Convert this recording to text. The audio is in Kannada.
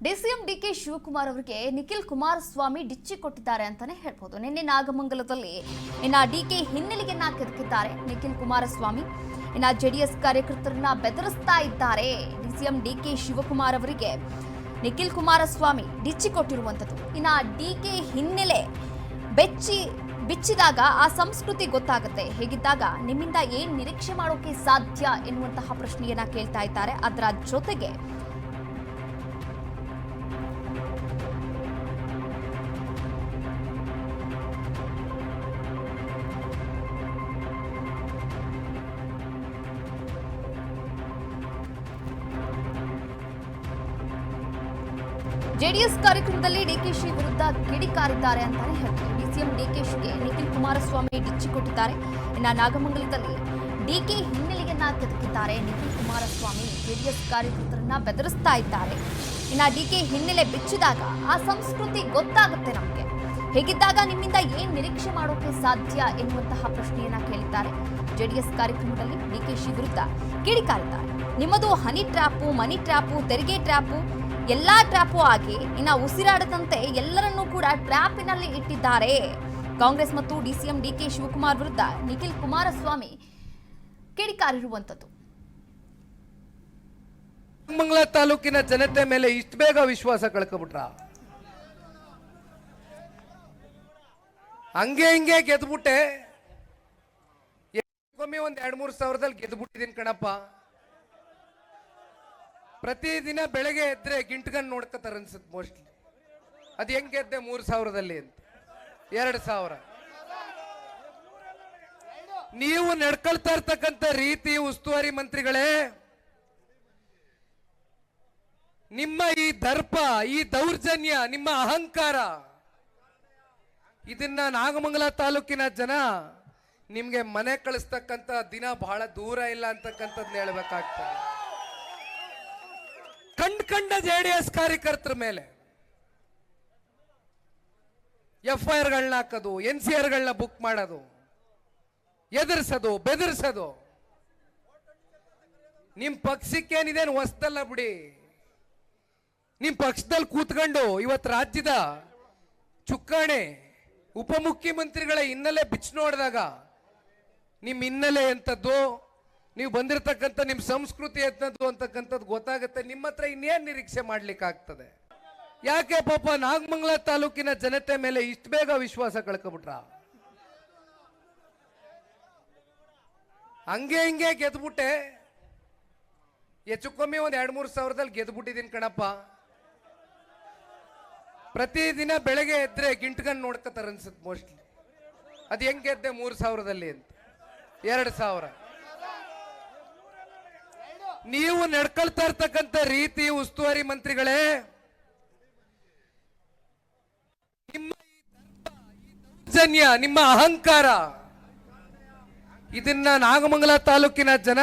ಡಿಸಿಎಂ ಡಿಕೆ ಶಿವಕುಮಾರ್ ಅವರಿಗೆ ನಿಖಿಲ್ ಕುಮಾರಸ್ವಾಮಿ ಡಿಚ್ಚಿ ಕೊಟ್ಟಿದ್ದಾರೆ ಅಂತಾನೆ ಹೇಳ್ಬೋದು. ನಿನ್ನೆ ನಾಗಮಂಗಲದಲ್ಲಿ ಡಿಕೆ ಹಿನ್ನೆಲೆಯನ್ನ ಕೆದಕಿದ್ದಾರೆ ನಿಖಿಲ್ ಕುಮಾರಸ್ವಾಮಿ. ಜೆಡಿಎಸ್ ಕಾರ್ಯಕರ್ತರನ್ನ ಬೆದರಿಸ್ತಾ ಇದ್ದಾರೆ. ಡಿಸಿಎಂ ಡಿಕೆ ಶಿವಕುಮಾರ್ ಅವರಿಗೆ ನಿಖಿಲ್ ಕುಮಾರಸ್ವಾಮಿ ಡಿಚ್ಚಿ ಕೊಟ್ಟಿರುವಂತದ್ದು. ಡಿಕೆ ಹಿನ್ನೆಲೆ ಬಿಚ್ಚಿದಾಗ ಆ ಸಂಸ್ಕೃತಿ ಗೊತ್ತಾಗುತ್ತೆ. ಹೇಗಿದ್ದಾಗ ನಿಮ್ಮಿಂದ ಏನ್ ನಿರೀಕ್ಷೆ ಮಾಡೋಕೆ ಸಾಧ್ಯ ಎನ್ನುವಂತಹ ಪ್ರಶ್ನೆಯನ್ನ ಕೇಳ್ತಾ ಇದ್ದಾರೆ. ಅದರ ಜೊತೆಗೆ ಜೆಡಿಎಸ್ ಕಾರ್ಯಕ್ರಮದಲ್ಲಿ ಡಿಕೆಶಿ ವಿರುದ್ಧ ಕಿಡಿಕಾರಿದ್ದಾರೆ ಅಂತಾನೆ ಹೇಳ್ತಾರೆ. ಡಿಸಿಎಂ ಡಿಕೆಶಿಗೆ ನಿಖಿಲ್ ಕುಮಾರಸ್ವಾಮಿ ಡಿಚ್ಚಿ ಕೊಟ್ಟಿದ್ದಾರೆ. ನಾಗಮಂಗಲದಲ್ಲಿ ಡಿಕೆ ಹಿನ್ನೆಲೆಯನ್ನ ಕೆದಕಿದ್ದಾರೆ ನಿಖಿಲ್ ಕುಮಾರಸ್ವಾಮಿ. ಜೆಡಿಎಸ್ ಕಾರ್ಯಕರ್ತರನ್ನ ಬೆದರಿಸ್ತಾ ಇದ್ದಾರೆ. ಡಿಕೆ ಹಿನ್ನೆಲೆ ಬಿಚ್ಚಿದಾಗ ಆ ಸಂಸ್ಕೃತಿ ಗೊತ್ತಾಗುತ್ತೆ ನಮಗೆ. ಹೇಗಿದ್ದಾಗ ನಿಮ್ಮಿಂದ ಏನ್ ನಿರೀಕ್ಷೆ ಮಾಡೋಕೆ ಸಾಧ್ಯ ಎನ್ನುವಂತಹ ಪ್ರಶ್ನೆಯನ್ನ ಕೇಳಿದ್ದಾರೆ. ಜೆಡಿಎಸ್ ಕಾರ್ಯಕ್ರಮದಲ್ಲಿ ಡಿಕೆಶಿ ವಿರುದ್ಧ ಕಿಡಿಕಾರಿದ್ದಾರೆ. ನಿಮ್ಮದು ಹನಿ ಟ್ರ್ಯಾಪು, ಮನಿ ಟ್ರ್ಯಾಪು, ತೆರಿಗೆ ಟ್ರ್ಯಾಪು, ಎಲ್ಲಾ ಟ್ರ್ಯಾಪು ಆಗಿ ಉಸಿರಾಡದಂತೆ ಎಲ್ಲರನ್ನೂ ಕೂಡ ಟ್ರ್ಯಾಪಿನಲ್ಲಿ ಇಟ್ಟಿದ್ದಾರೆ. ಕಾಂಗ್ರೆಸ್ ಮತ್ತು ಡಿಸಿಎಂ ಡಿಕೆ ಶಿವಕುಮಾರ್ ವಿರುದ್ಧ ನಿಖಿಲ್ ಕುಮಾರಸ್ವಾಮಿ ಕಿಡಿಕಾರಿರುವಂತದ್ದು. ಮಂಗಲ ತಾಲೂಕಿನ ಜನತೆ ಮೇಲೆ ಇಷ್ಟು ಬೇಗ ವಿಶ್ವಾಸ ಕಳ್ಕೊಬಿಟ್ರ? ಹಂಗೆ ಹಿಂಗೆ ಗೆದ್ಬಿಟ್ಟೆ. ಒಮ್ಮೆ ಒಂದ್ 2-3 ಸಾವಿರದಲ್ಲಿ ಗೆದ್ಬಿಟ್ಟಿದ್ದೀನಿ ಕಣಪ್ಪ. ಪ್ರತಿದಿನ ಬೆಳಗ್ಗೆ ಎದ್ರೆ ಗಿಂಟ್ಗನ್ ನೋಡ್ಕೋತಾರ ಅನ್ಸುತ್ತೆ ಮೋಸ್ಟ್ಲಿ. ಅದು ಹೆಂಗ್ ಗೆದ್ದೆ 3,000ದಲ್ಲಿ ಅಂತ. 2,000 ನೀವು ನಡ್ಕೊಳ್ತಾ ಇರ್ತಕ್ಕಂಥ ರೀತಿ, ಉಸ್ತುವಾರಿ ಮಂತ್ರಿಗಳೇ, ನಿಮ್ಮ ಈ ದರ್ಪ, ಈ ದೌರ್ಜನ್ಯ, ನಿಮ್ಮ ಅಹಂಕಾರ, ಇದನ್ನ ನಾಗಮಂಗಲ ತಾಲೂಕಿನ ಜನ ನಿಮ್ಗೆ ಮನೆ ಕಳಿಸ್ತಕ್ಕಂಥ ದಿನ ಬಹಳ ದೂರ ಇಲ್ಲ ಅಂತಕ್ಕಂಥದ್ನ ಹೇಳ್ಬೇಕಾಗ್ತದೆ. ಕಂಡ ಜೆಡಿಎಸ್ ಕಾರ್ಯಕರ್ತರ ಮೇಲೆ FIR-ಗಳನ್ನ ಹಾಕೋದು, NCR-ಗಳನ್ನ ಬುಕ್ ಮಾಡೋದು, ಎದುರಿಸೋದು, ಬೆದರಿಸೋದು ನಿಮ್ ಪಕ್ಷಕ್ಕೇನಿದೇನು ಹೊಸದಲ್ಲ ಬಿಡಿ. ನಿಮ್ ಪಕ್ಷದಲ್ಲಿ ಕೂತ್ಕೊಂಡು ಇವತ್ತು ರಾಜ್ಯದ ಚುಕ್ಕಾಣಿ ಉಪಮುಖ್ಯಮಂತ್ರಿಗಳ ಹಿನ್ನೆಲೆ ಬಿಚ್ಚು ನೋಡಿದಾಗ ನಿಮ್ ಹಿನ್ನೆಲೆ ಎಂಥದ್ದು, ನೀವು ಬಂದಿರತಕ್ಕಂಥ ನಿಮ್ಮ ಸಂಸ್ಕೃತಿ ಎಂಥದ್ದು ಅಂತಕ್ಕಂಥದ್ದು ಗೊತ್ತಾಗುತ್ತೆ. ನಿಮ್ಮ ಹತ್ರ ಇನ್ನೇನು ನಿರೀಕ್ಷೆ ಮಾಡ್ಲಿಕ್ಕೆ ಆಗ್ತದೆ? ಯಾಕೆ ಪಾಪ ನಾಗಮಂಗಲ ತಾಲೂಕಿನ ಜನತೆ ಮೇಲೆ ಇಷ್ಟು ಬೇಗ ವಿಶ್ವಾಸ ಕಳ್ಕೊಬಿಟ್ರ? ಹಂಗೆ ಹಿಂಗೆ ಗೆದ್ಬಿಟ್ಟೆ. ಹೆಚ್ಚು ಕಮ್ಮಿ ಒಂದ್ 2-3 ಸಾವಿರದಲ್ಲಿ ಗೆದ್ಬಿಟ್ಟಿದ್ದೀನಿ ಕಣಪ್ಪ. ಪ್ರತಿದಿನ ಬೆಳಗ್ಗೆ ಎದ್ರೆ ಗಿಂಟ್ಗನ್ ನೋಡ್ಕೋತಾರ ಅನ್ಸುತ್ತೆ ಮೋಸ್ಟ್ಲಿ. ಅದು ಹೆಂಗ್ ಗೆದ್ದೆ 3,000ದಲ್ಲಿ ಅಂತ. 2,000 ನೀವು ನಡ್ಕೊಳ್ತಾ ಇರ್ತಕ್ಕಂಥ ರೀತಿ, ಉಸ್ತುವಾರಿ ಮಂತ್ರಿಗಳೇ, ನಿಮ್ಮ ಈ ದರ್ಪ, ಈ ದೌರ್ಜನ್ಯ, ನಿಮ್ಮ ಅಹಂಕಾರ, ಇದನ್ನ ನಾಗಮಂಗಲ ತಾಲೂಕಿನ ಜನ